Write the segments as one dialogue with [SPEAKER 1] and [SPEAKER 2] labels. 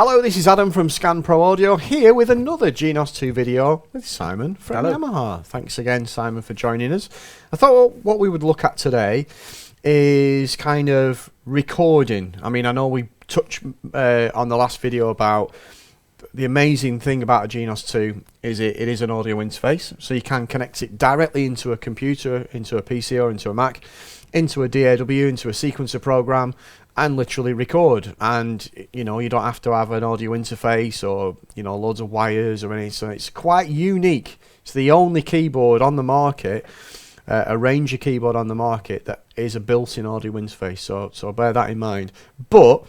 [SPEAKER 1] Hello, this is Adam from Scan Pro Audio here with another Genos 2 video with Simon from
[SPEAKER 2] Hello.
[SPEAKER 1] Yamaha. Thanks again, Simon, for joining us. I thought what we would look at today is kind of recording. I mean, I know we touched on the last video about the amazing thing about a Genos 2 is it is an audio interface, so you can connect it directly into a computer, into a PC or into a Mac, into a DAW, into a sequencer program, and literally record. And you know, you don't have to have an audio interface or, you know, loads of wires or anything. So it's quite unique. It's the only keyboard on the market, a Ranger keyboard on the market, that is a built-in audio interface. So bear that in mind. But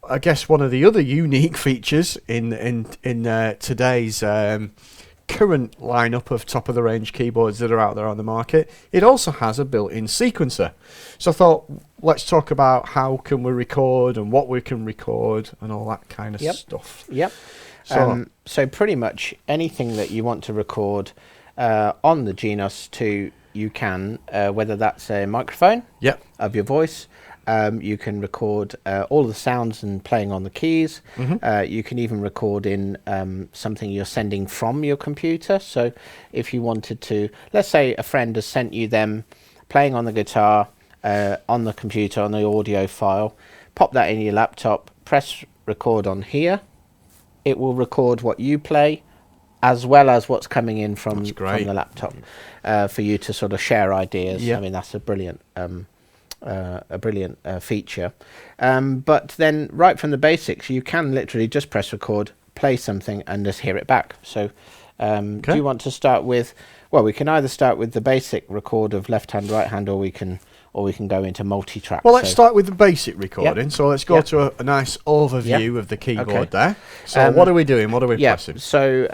[SPEAKER 1] I guess one of the other unique features in today's current lineup of top-of-the-range keyboards that are out there on the market, it also has a built-in sequencer. So I thought, let's talk about how can we record and what we can record and all that kind of stuff.
[SPEAKER 2] Yep. So pretty much anything that you want to record on the Genos 2, you can, whether that's a microphone of your voice. You can record all the sounds and playing on the keys. You can even record in something you're sending from your computer. So if you wanted to, let's say a friend has sent you them playing on the guitar on the computer, on the audio file, pop that in your laptop, press record on here. It will record what you play as well as what's coming in from the laptop for you to sort of share ideas. I mean, that's a brilliant feature. But then right from the basics, you can literally just press record, play something, and just hear it back. So do you want to start with, well, we can either start with the basic record of left hand, right hand, or we can go into multi-track.
[SPEAKER 1] Well, let's start with the basic recording. So let's go to a nice overview of the keyboard there. So what are we doing? What are we pressing?
[SPEAKER 2] So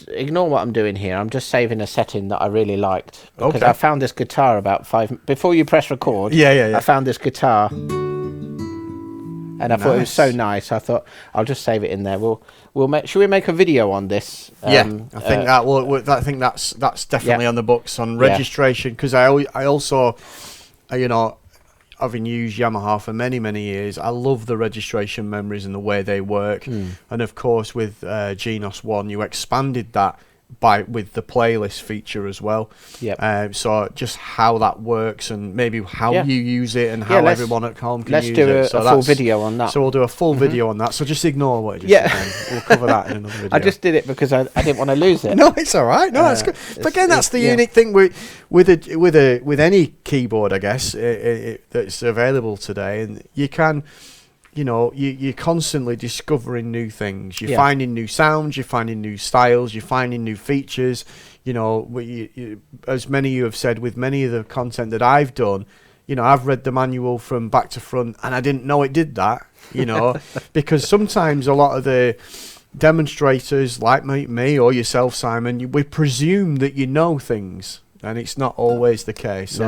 [SPEAKER 2] ignore what I'm doing here. I'm just saving a setting that I really liked. Because I found this guitar about before you press record. I found this guitar. And I thought it was so nice. I thought I'll just save it in there. Should we make a video on this?
[SPEAKER 1] I think I think that's definitely on the books on registration, because I also, you know, having used Yamaha for many years, I love the registration memories and the way they work. And of course, with Genos 1, you expanded that with the playlist feature as well. So just how that works and maybe how you use it and how everyone at home can use it.
[SPEAKER 2] Let's do a full video on that.
[SPEAKER 1] So we'll do a full video on that. So just ignore what I just said. We'll cover that in another video.
[SPEAKER 2] I just did it because I didn't want to lose it.
[SPEAKER 1] No, it's all right. No, that's good. But again, that's the unique thing with any keyboard, I guess, that's available today, and you can. You know, you're constantly discovering new things. You're finding new sounds. You're finding new styles. You're finding new features. You know, as many of you have said, with many of the content that I've done, you know, I've read the manual from back to front, and I didn't know it did that. You know, because sometimes a lot of the demonstrators, like me or yourself, Simon, we presume that you know things, and it's not always the case.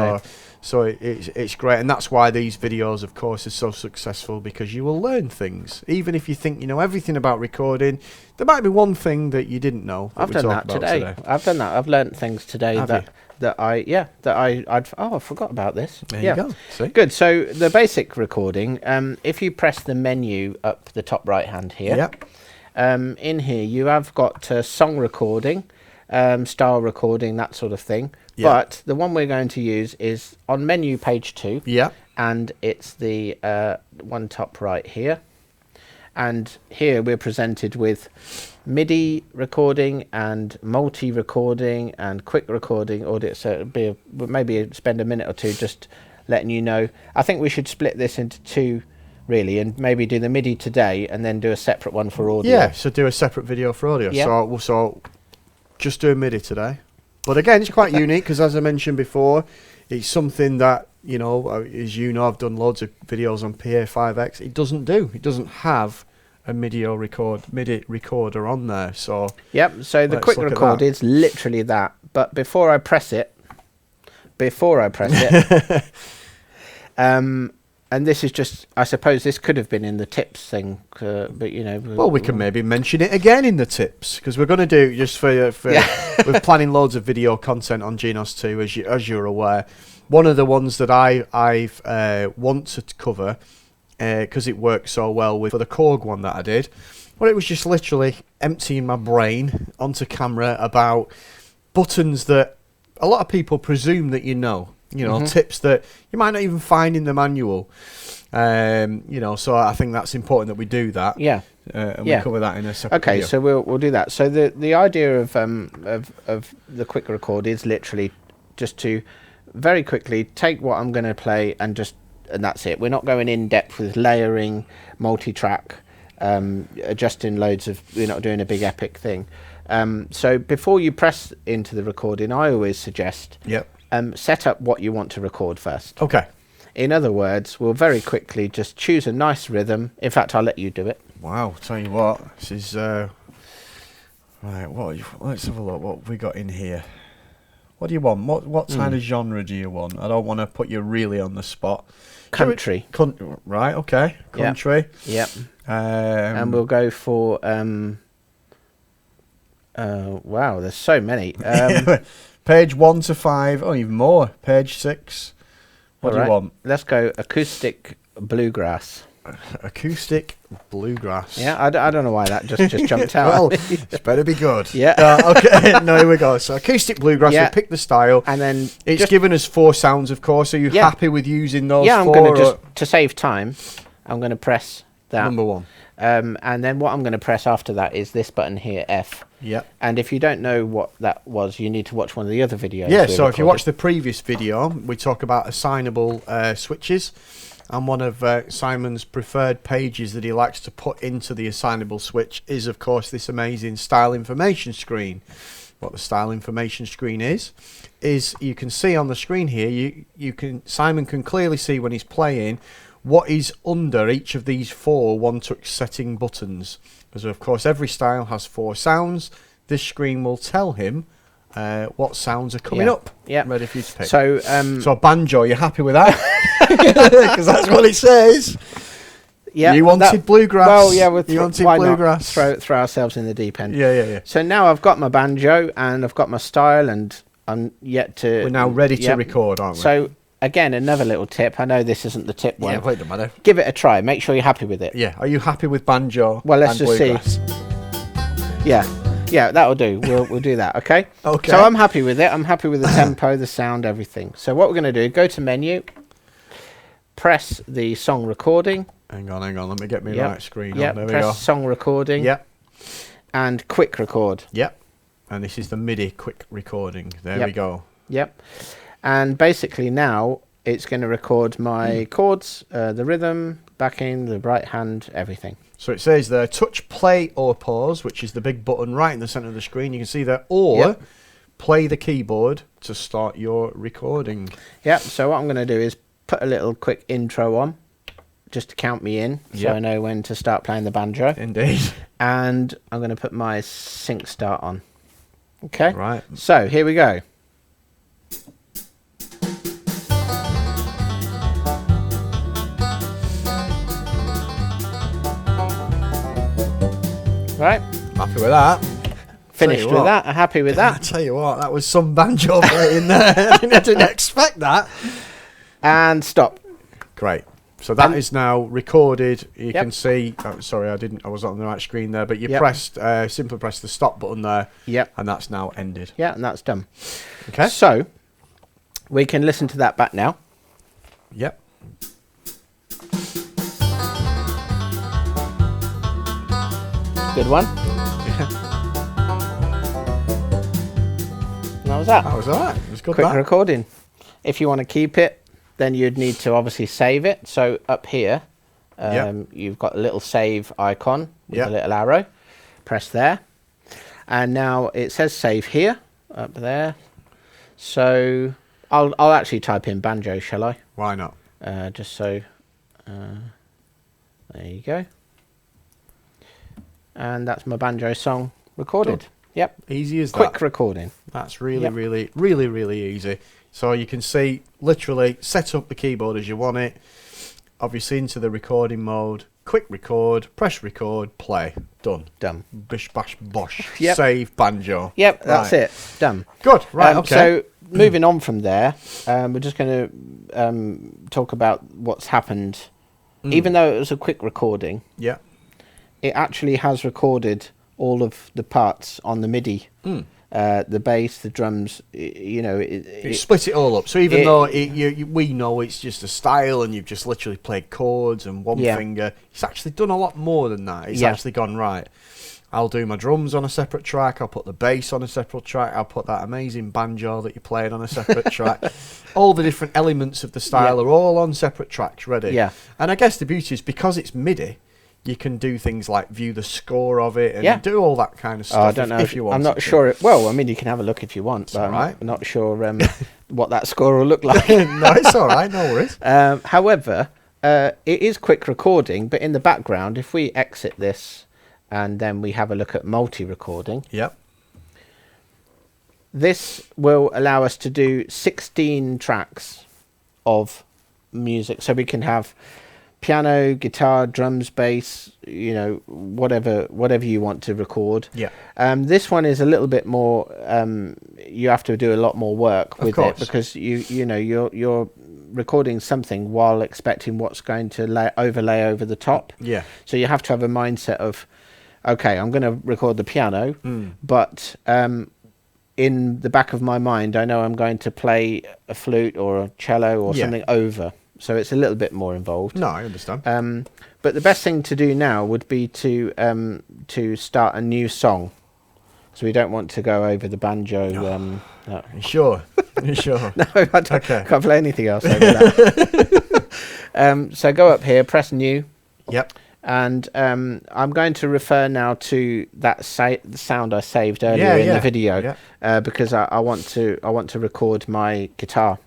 [SPEAKER 1] So it's great, and that's why these videos, of course, are so successful, because you will learn things. Even if you think you know everything about recording, there might be one thing that you didn't know.
[SPEAKER 2] I've done that today. I've done that. I've learned things today I forgot about this.
[SPEAKER 1] There you go. See?
[SPEAKER 2] Good. So the basic recording, if you press the menu up the top right hand here, in here you have got song recording, style recording, that sort of thing. But the one we're going to use is on menu page 2. And it's the one top right here. And here we're presented with MIDI recording and multi-recording and quick recording audio. So it'll be maybe spend a minute or two just letting you know. I think we should split this into two, really, and maybe do the MIDI today and then do a separate one for audio.
[SPEAKER 1] Yeah, so do a separate video for audio. So just do a MIDI today. But again, it's quite unique because, as I mentioned before, it's something that, you know, as you know, I've done loads of videos on PA5X. It doesn't have a MIDI recorder on there. So
[SPEAKER 2] so the quick record is literally that. But before I press it, and this is just, I suppose this could have been in the tips thing, but you know.
[SPEAKER 1] Well, we can maybe mention it again in the tips, because we're going to do just for we're planning loads of video content on Genos 2, as you're aware. One of the ones that I want to cover because it worked so well for the Korg one that I did. Well, it was just literally emptying my brain onto camera about buttons that a lot of people presume that you know. You know, tips that you might not even find in the manual. You know, so I think that's important that we do that.
[SPEAKER 2] Yeah.
[SPEAKER 1] And we'll cover that in a second.
[SPEAKER 2] Okay,
[SPEAKER 1] video.
[SPEAKER 2] so we'll do that. So the idea of the quick record is literally just to very quickly take what I'm going to play and that's it. We're not going in depth with layering, multi-track, adjusting loads of. We're not doing a big epic thing. So before you press into the recording, I always suggest set up what you want to record first.
[SPEAKER 1] Okay.
[SPEAKER 2] In other words, we'll very quickly just choose a nice rhythm. In fact, I'll let you do it.
[SPEAKER 1] Wow, tell you what, this is right. Let's have a look. What have we got in here? What do you want? What kind of genre do you want? I don't want to put you really on the spot.
[SPEAKER 2] Country.
[SPEAKER 1] Right. Okay. Country.
[SPEAKER 2] Yep. And we'll go for wow, there's so many.
[SPEAKER 1] Page 1 to 5. Oh, even more. Page 6. What do you want?
[SPEAKER 2] Let's go acoustic bluegrass.
[SPEAKER 1] Acoustic bluegrass.
[SPEAKER 2] Yeah, I don't know why that just jumped out.
[SPEAKER 1] Well, it's better be good.
[SPEAKER 2] Yeah.
[SPEAKER 1] Okay, no, here we go. So acoustic bluegrass, we pick the style.
[SPEAKER 2] And then
[SPEAKER 1] it's given us 4 sounds, of course. Are you happy with using those 4?
[SPEAKER 2] Yeah, I'm going to just, to save time, I'm going to press that.
[SPEAKER 1] Number 1.
[SPEAKER 2] And then what I'm going to press after that is this button here, F.
[SPEAKER 1] Yep.
[SPEAKER 2] And if you don't know what that was, you need to watch one of the other videos.
[SPEAKER 1] Yeah, so if you watch the previous video, we talk about assignable switches. And one of Simon's preferred pages that he likes to put into the assignable switch is, of course, this amazing style information screen. What the style information screen is you can see on the screen here, Simon can clearly see when he's playing what is under each of these 4 one-touch setting buttons. Because, of course, every style has 4 sounds. This screen will tell him what sounds are coming up.
[SPEAKER 2] Yeah.
[SPEAKER 1] Ready for you to pick.
[SPEAKER 2] So,
[SPEAKER 1] so banjo, you happy with that? Because that's what it says.
[SPEAKER 2] Yeah.
[SPEAKER 1] You wanted bluegrass.
[SPEAKER 2] Well, yeah,
[SPEAKER 1] you wanted
[SPEAKER 2] why
[SPEAKER 1] bluegrass.
[SPEAKER 2] Not throw ourselves in the deep end.
[SPEAKER 1] Yeah.
[SPEAKER 2] So now I've got my banjo and I've got my style and I'm yet to...
[SPEAKER 1] We're now ready to record, aren't we?
[SPEAKER 2] So, again, another little tip. I know this isn't the tip one.
[SPEAKER 1] Yeah, wait a minute.
[SPEAKER 2] Give it a try. Make sure you're happy with it.
[SPEAKER 1] Yeah. Are you happy with banjo?
[SPEAKER 2] Well, let's
[SPEAKER 1] and
[SPEAKER 2] just
[SPEAKER 1] bluegrass?
[SPEAKER 2] see. Yeah, that'll do. We'll do that, okay?
[SPEAKER 1] Okay.
[SPEAKER 2] So I'm happy with it. I'm happy with the tempo, the sound, everything. So what we're going to do, go to menu, press the song recording.
[SPEAKER 1] Hang on. Let me get my right screen
[SPEAKER 2] Yep.
[SPEAKER 1] on. There we
[SPEAKER 2] Press
[SPEAKER 1] go.
[SPEAKER 2] song recording.
[SPEAKER 1] Yep.
[SPEAKER 2] And quick record.
[SPEAKER 1] Yep. And this is the MIDI quick recording. There we go.
[SPEAKER 2] Yep. And basically now it's going to record my chords, the rhythm, backing, the right hand, everything.
[SPEAKER 1] So it says there, touch play or pause, which is the big button right in the center of the screen. You can see there, or play the keyboard to start your recording.
[SPEAKER 2] Yep. So what I'm going to do is put a little quick intro on, just to count me in, so I know when to start playing the banjo.
[SPEAKER 1] Indeed.
[SPEAKER 2] And I'm going to put my sync start on. Okay.
[SPEAKER 1] Right.
[SPEAKER 2] So here we go. Right.
[SPEAKER 1] Happy with that.
[SPEAKER 2] Finished with that. I'm happy with that.
[SPEAKER 1] I tell you what, that was some banjo playing there. I didn't expect that.
[SPEAKER 2] And stop.
[SPEAKER 1] Great. So that is now recorded. You can see. Oh, sorry, I was on the right screen there, but you pressed simply press the stop button there.
[SPEAKER 2] Yep.
[SPEAKER 1] And that's now ended.
[SPEAKER 2] Yeah, and that's done.
[SPEAKER 1] Okay.
[SPEAKER 2] So we can listen to that back now.
[SPEAKER 1] Yep.
[SPEAKER 2] Good one. And that was that.
[SPEAKER 1] That was all right. It was good.
[SPEAKER 2] Quick recording. If you want to keep it, then you'd need to obviously save it. So up here, you've got a little save icon with a little arrow. Press there. And now it says save here, up there. So I'll actually type in banjo, shall I?
[SPEAKER 1] Why not?
[SPEAKER 2] Just so, there you go. And that's my banjo song recorded.
[SPEAKER 1] Good.
[SPEAKER 2] Yep.
[SPEAKER 1] Easy as that.
[SPEAKER 2] Quick recording.
[SPEAKER 1] That's really easy. So you can see, literally, set up the keyboard as you want it. Obviously into the recording mode. Quick record, press record, play. Done.
[SPEAKER 2] Done.
[SPEAKER 1] Bish, bash, bosh.
[SPEAKER 2] Yep.
[SPEAKER 1] Save banjo.
[SPEAKER 2] Yep, that's it. Done.
[SPEAKER 1] Good. Right, okay.
[SPEAKER 2] So moving on from there, we're just going to talk about what's happened even though it was a quick recording,
[SPEAKER 1] yeah,
[SPEAKER 2] it actually has recorded all of the parts on the MIDI. The bass, the drums, you know,
[SPEAKER 1] it split it all up. So even though we know it's just a style and you've just literally played chords and one finger, it's actually done a lot more than that. It's actually gone, right, I'll do my drums on a separate track, I'll put the bass on a separate track, I'll put that amazing banjo that you played on a separate track. All the different elements of the style are all on separate tracks ready.
[SPEAKER 2] Yeah.
[SPEAKER 1] And I guess the beauty is because it's MIDI, you can do things like view the score of it and do all that kind of stuff.
[SPEAKER 2] I don't know
[SPEAKER 1] if you want.
[SPEAKER 2] I'm not sure. Well, I mean, you can have a look if you want, but I'm not sure what that score will look like.
[SPEAKER 1] No, it's all right. No worries.
[SPEAKER 2] However, it is quick recording, but in the background, if we exit this and then we have a look at multi-recording, this will allow us to do 16 tracks of music. So we can have piano, guitar, drums, bass, you know, whatever you want to record. This one is a little bit more, you have to do a lot more work with it, because you know you're recording something while expecting what's going to overlay over the top. So you have to have a mindset of, okay, I'm going to record the piano, but in the back of my mind, I know I'm going to play a flute or a cello or something over. So it's a little bit more involved.
[SPEAKER 1] No, I understand.
[SPEAKER 2] But the best thing to do now would be to start a new song. So we don't want to go over the banjo. No.
[SPEAKER 1] You sure? You sure?
[SPEAKER 2] No, I can't play anything else over that. So go up here, press new. And I'm going to refer now to that sound I saved earlier in the video, because I want to record my guitar.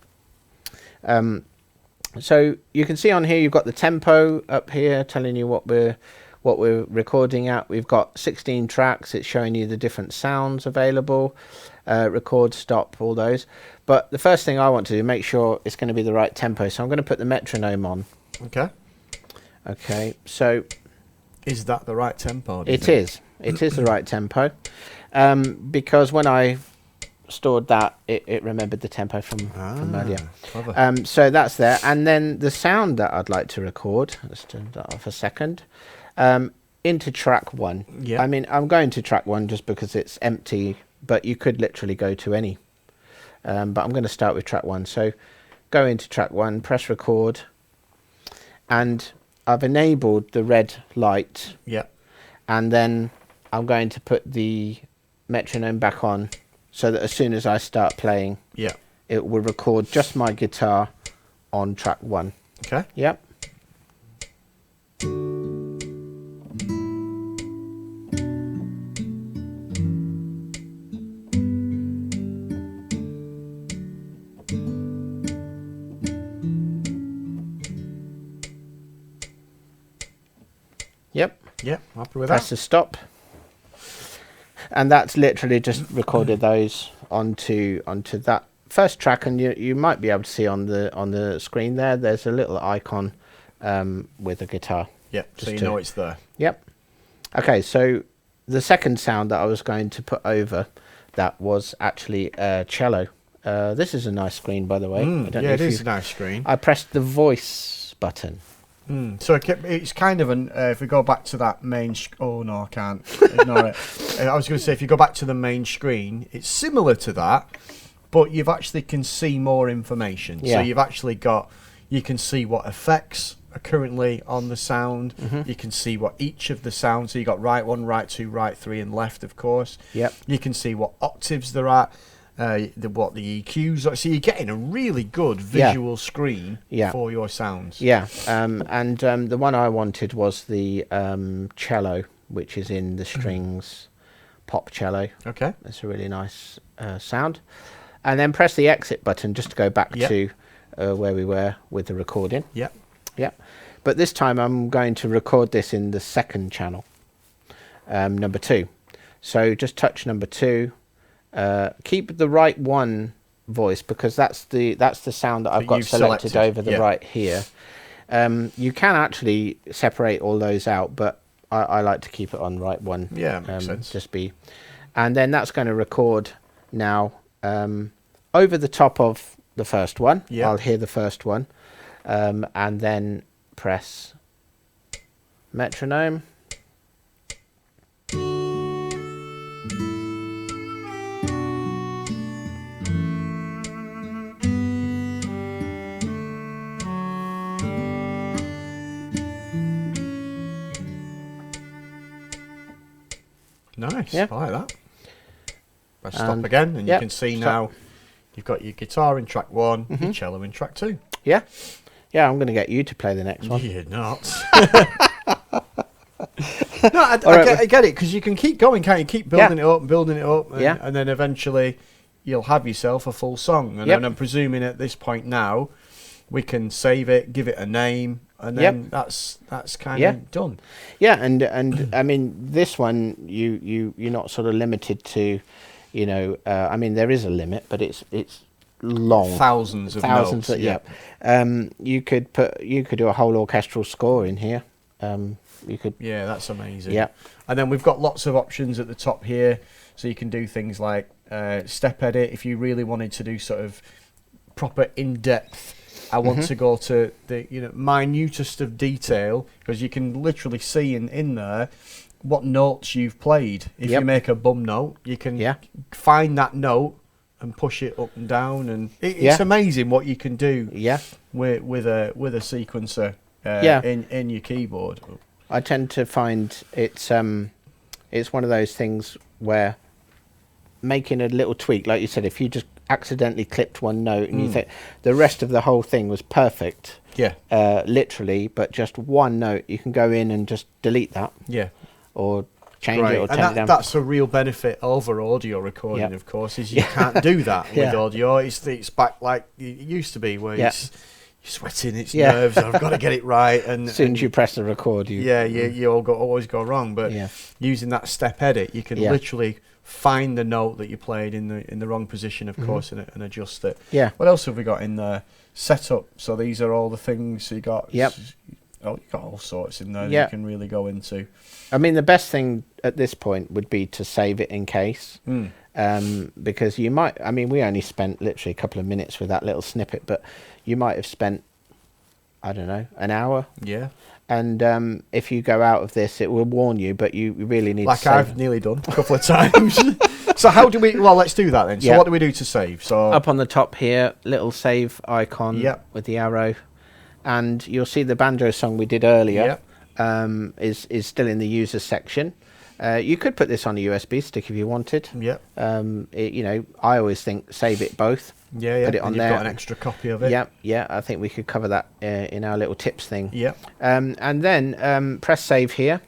[SPEAKER 2] So you can see on here you've got the tempo up here telling you what we're recording at. We've got 16 tracks. It's showing you the different sounds available, record, stop, all those. But the first thing I want to do, make sure it's going to be the right tempo. So I'm going to put the metronome on. Okay, so
[SPEAKER 1] is that the right tempo?
[SPEAKER 2] It is the right tempo, because when I stored that, it remembered the tempo from earlier.
[SPEAKER 1] Clever.
[SPEAKER 2] So that's there, and then the sound that I'd like to record, let's turn that off a second, into track 1. I mean, I'm going to track 1 just because it's empty, but you could literally go to any, but I'm going to start with track 1. So go into track 1, press record, and I've enabled the red light, and then I'm going to put the metronome back on, so that as soon as I start playing, it will record just my guitar on track 1.
[SPEAKER 1] Okay.
[SPEAKER 2] Yep.
[SPEAKER 1] Yep, happy with
[SPEAKER 2] Press the stop. And that's literally just recorded those onto that first track, and you might be able to see on the screen there's a little icon with a guitar.
[SPEAKER 1] So you know it's there.
[SPEAKER 2] Okay, so the second sound that I was going to put over that was actually cello. This is a nice screen, by the way. I don't know
[SPEAKER 1] it is a nice screen.
[SPEAKER 2] I pressed the voice button.
[SPEAKER 1] So it's kind of an, if we go back to that main, oh no, I can't ignore it. I was going to say, if you go back to the main screen, it's similar to that, but you've actually can see more information. So you've actually got, you can see what effects are currently on the sound. You can see what each of the sounds, so you got right 1, right 2, right 3, and left, of course. You can see what octaves they're at. What the EQs are. So you're getting a really good visual screen for your sounds.
[SPEAKER 2] And the one I wanted was the cello, which is in the strings, pop cello.
[SPEAKER 1] Okay.
[SPEAKER 2] That's a really nice sound. And then press the exit button just to go back to where we were with the recording. But this time I'm going to record this in the second channel, number 2. So just touch number 2. Keep the right 1 voice, because that's the sound that I've got selected over the right here. You can actually separate all those out, but I like to keep it on right 1.
[SPEAKER 1] Makes sense.
[SPEAKER 2] And then that's going to record now over the top of the first one. I'll hear the first one, and then press metronome.
[SPEAKER 1] Nice,
[SPEAKER 2] Yeah.
[SPEAKER 1] I like that. Let's stop again, and you can see now you've got your guitar in track 1, your cello in track 2.
[SPEAKER 2] Yeah, yeah. I'm going to get you to play the next one.
[SPEAKER 1] You're not. No, I get it, because you can keep going, can't you? Keep building it up and building it up, and, and then eventually you'll have yourself a full song. And then I'm presuming at this point now we can save it, give it a name, and then that's kind of done. Yeah,
[SPEAKER 2] and I mean, this one you're not sort of limited to, you know. I mean, there is a limit, but it's long,
[SPEAKER 1] thousands of notes.
[SPEAKER 2] You could do a whole orchestral score in here. You could.
[SPEAKER 1] Yeah, that's amazing.
[SPEAKER 2] Yeah,
[SPEAKER 1] and then we've got lots of options at the top here, so you can do things like step edit if you really wanted to do sort of proper in-depth. I want to go to the minutest of detail, because you can literally see in there what notes you've played. If you make a bum note, you can find that note and push it up and down, and it's amazing what you can do. With a sequencer in your keyboard.
[SPEAKER 2] I tend to find it's one of those things where making a little tweak, like you said, if you just accidentally clipped one note and you think the rest of the whole thing was perfect, literally, but just one note, you can go in and just delete that, or change it or turn it down.
[SPEAKER 1] That's a real benefit over audio recording, of course, is you can't do that with audio. It's back like it used to be, where you're sweating, it's nerves, I've got to get it right, and
[SPEAKER 2] as soon as you press the record,
[SPEAKER 1] you always go wrong. But using that step edit, you can literally find the note that you played in the wrong position, of course, and adjust it. What else have we got in there? Setup. So these are all the things you got. You got all sorts in there that you can really go into.
[SPEAKER 2] I mean, the best thing at this point would be to save it in case, because you might. I mean, we only spent literally a couple of minutes with that little snippet, but you might have spent, I don't know, an hour.
[SPEAKER 1] Yeah.
[SPEAKER 2] And if you go out of this, it will warn you, but you really need to save.
[SPEAKER 1] I've nearly done a couple of times. So how do we... Well, let's do that then. So what do we do to save? So
[SPEAKER 2] up on the top here, little save icon with the arrow. And you'll see the banjo song we did earlier is still in the user section. You could put this on a USB stick if you wanted. I always think save it both. Put it on there.
[SPEAKER 1] You've got an extra copy of it.
[SPEAKER 2] I think we could cover that in our little tips thing. And then press save here,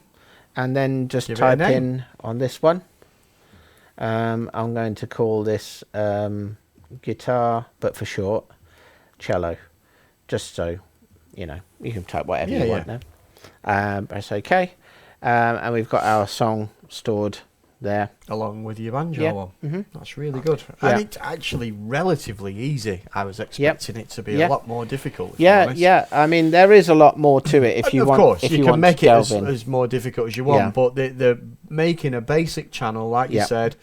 [SPEAKER 2] and then just type in on this one. I'm going to call this guitar, but for short, cello, just so you know. You can type whatever you want now. Press OK, and we've got our song stored there,
[SPEAKER 1] along with your banjo one. That's really good. And it's actually relatively easy. I was expecting it to be a lot more difficult.
[SPEAKER 2] I mean, there is a lot more to it if you want.
[SPEAKER 1] Of course,
[SPEAKER 2] if
[SPEAKER 1] you can make it as more difficult as you want, but the making a basic channel, like you said,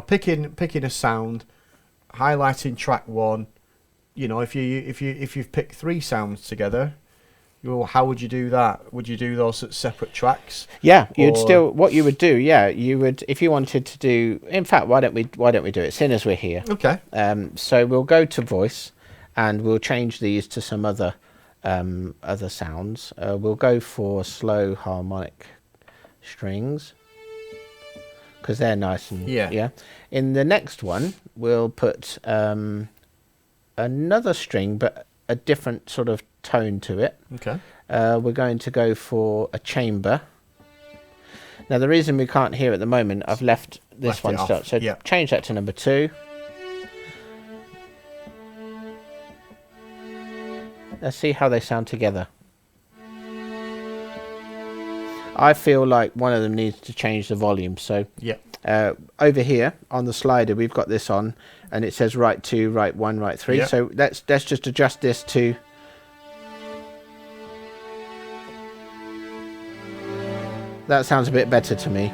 [SPEAKER 1] picking a sound, highlighting track 1. If you've picked 3 sounds together, how would you do that? Would you do those at separate tracks?
[SPEAKER 2] You'd still. What you would do, you would, if you wanted to do. In fact, why don't we do it? Seeing as we're here.
[SPEAKER 1] Okay.
[SPEAKER 2] So we'll go to voice, and we'll change these to some other sounds. We'll go for slow harmonic strings, because they're nice and In the next one, we'll put another string, but a different sort of tone to it.
[SPEAKER 1] Okay.
[SPEAKER 2] We're going to go for a chamber. Now, the reason we can't hear at the moment, I've left this one stuck. So change that to number 2. Let's see how they sound together. I feel like one of them needs to change the volume. So over here on the slider, we've got this on, and it says right 2, right 1, right 3. So let's just adjust this to. That sounds a bit better to me.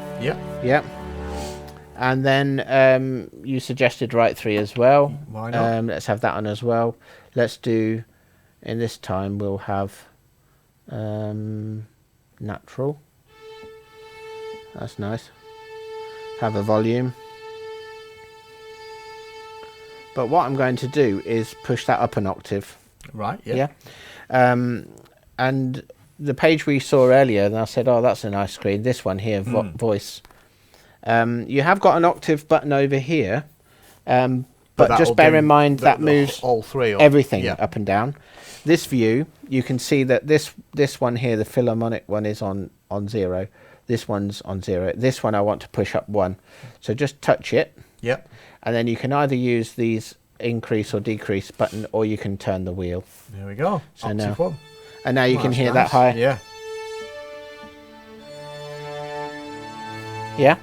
[SPEAKER 2] And then you suggested right 3 as well.
[SPEAKER 1] Why not?
[SPEAKER 2] Let's have that on as well. Let's do, in this time, we'll have natural. That's nice. Have a volume. But what I'm going to do is push that up an octave.
[SPEAKER 1] Right, yeah.
[SPEAKER 2] And the page we saw earlier, and I said, oh, that's a nice screen. This one here, voice. You have got an octave button over here, but just bear in mind that moves
[SPEAKER 1] all three
[SPEAKER 2] everything up and down. This view, you can see that this one here, the Philharmonic one, is on 0. This one's on 0. This one I want to push up 1. So just touch it.
[SPEAKER 1] Yep.
[SPEAKER 2] And then you can either use these increase or decrease button, or you can turn the wheel.
[SPEAKER 1] There we go.
[SPEAKER 2] So
[SPEAKER 1] octave 1.
[SPEAKER 2] And now you can hear that high.
[SPEAKER 1] Yeah.
[SPEAKER 2] Yeah.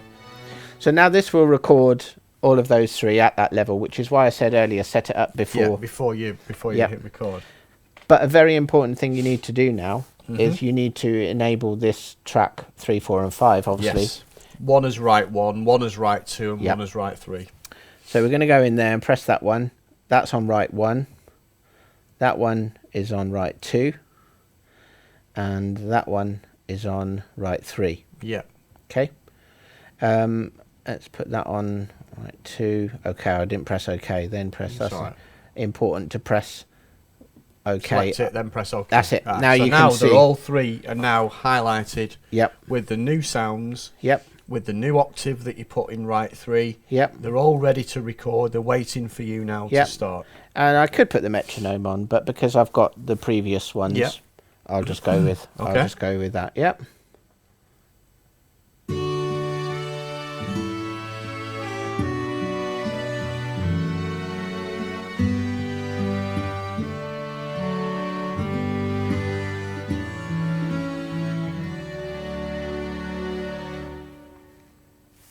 [SPEAKER 2] So now this will record all of those 3 at that level, which is why I said earlier, set it up before.
[SPEAKER 1] Yeah, before you hit record.
[SPEAKER 2] But a very important thing you need to do now is you need to enable this track 3, 4, and 5, obviously.
[SPEAKER 1] Yes. One is right 1, one is right 2, and one is right 3.
[SPEAKER 2] So we're going to go in there and press that one. That's on right 1. That one is on right 2. And that one is on right 3.
[SPEAKER 1] Yeah.
[SPEAKER 2] Okay. Let's put that on right 2. Okay, I didn't press OK. Then press. That's important to press OK.
[SPEAKER 1] Select it, then press OK.
[SPEAKER 2] That's it.
[SPEAKER 1] Right.
[SPEAKER 2] Now
[SPEAKER 1] so
[SPEAKER 2] you
[SPEAKER 1] now
[SPEAKER 2] can see.
[SPEAKER 1] all 3 are now highlighted.
[SPEAKER 2] Yep.
[SPEAKER 1] With the new sounds.
[SPEAKER 2] Yep.
[SPEAKER 1] With the new octave that you put in right 3.
[SPEAKER 2] Yep.
[SPEAKER 1] They're all ready to record. They're waiting for you now to start.
[SPEAKER 2] And I could put the metronome on, but because I've got the previous ones, I'll just go with. I'll just go with that. Yep.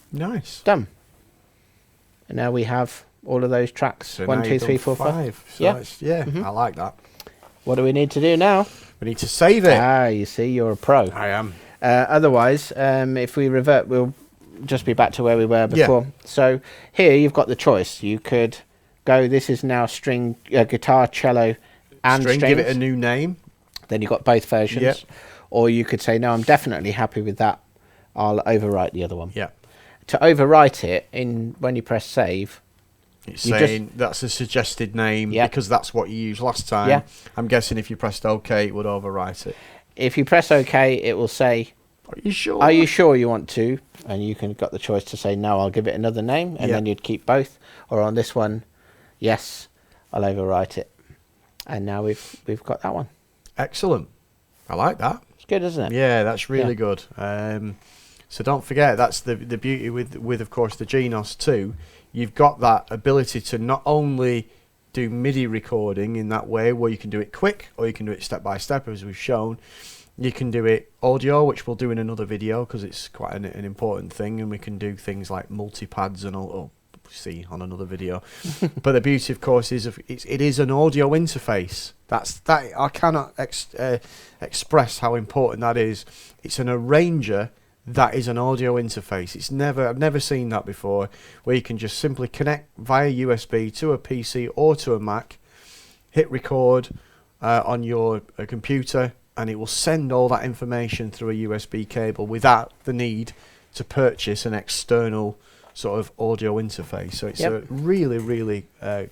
[SPEAKER 1] Nice.
[SPEAKER 2] Done. And now we have all of those tracks.
[SPEAKER 1] So
[SPEAKER 2] 1, 2, 3, 4, 5.
[SPEAKER 1] So I like that.
[SPEAKER 2] What do we need to do now?
[SPEAKER 1] We need to save it.
[SPEAKER 2] Ah, you see, you're a pro.
[SPEAKER 1] I am.
[SPEAKER 2] Otherwise, if we revert, we'll just be back to where we were before. Yeah. So here you've got the choice. You could go, this is now string, guitar, cello, and strings.
[SPEAKER 1] Give it a new name.
[SPEAKER 2] Then you've got both versions.
[SPEAKER 1] Yep.
[SPEAKER 2] Or you could say, no, I'm definitely happy with that. I'll overwrite the other one.
[SPEAKER 1] Yeah.
[SPEAKER 2] To overwrite it, when you press save,
[SPEAKER 1] it's saying that's a suggested name because that's what you used last time.
[SPEAKER 2] Yeah.
[SPEAKER 1] I'm guessing if you pressed OK, it would overwrite it.
[SPEAKER 2] If you press OK, it will say,
[SPEAKER 1] are you sure?
[SPEAKER 2] Are you sure you want to? And you can got the choice to say, no, I'll give it another name. And then you'd keep both. Or on this one, yes, I'll overwrite it. And now we've got that one.
[SPEAKER 1] Excellent. I like that.
[SPEAKER 2] It's good, isn't it?
[SPEAKER 1] Yeah, that's really good. So don't forget, that's the beauty with of course the Genos 2. You've got that ability to not only do MIDI recording in that way where you can do it quick or you can do it step by step as we've shown. You can do it audio, which we'll do in another video because it's quite an important thing, and we can do things like multi-pads and all. See on another video. But the beauty of course is it is an audio interface. That I cannot express how important that is. It's an arranger that is an audio interface. I've never seen that before, where you can just simply connect via USB to a PC or to a Mac, hit record on your computer, and it will send all that information through a USB cable without the need to purchase an external sort of audio interface. So it's a really, really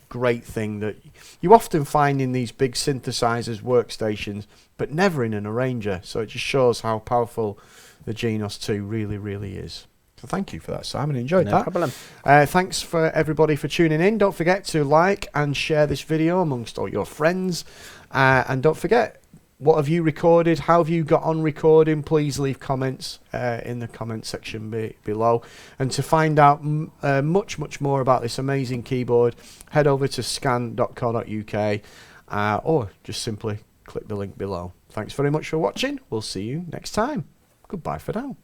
[SPEAKER 1] great thing that you often find in these big synthesizers, workstations, but never in an arranger. So it just shows how powerful the Genos 2 really, really is. So thank you for that, Simon. Enjoyed that.
[SPEAKER 2] No problem.
[SPEAKER 1] Thanks for everybody for tuning in. Don't forget to like and share this video amongst all your friends. And don't forget, what have you recorded? How have you got on recording? Please leave comments in the comment section below. And to find out much, much more about this amazing keyboard, head over to scan.co.uk or just simply click the link below. Thanks very much for watching. We'll see you next time. Goodbye for now.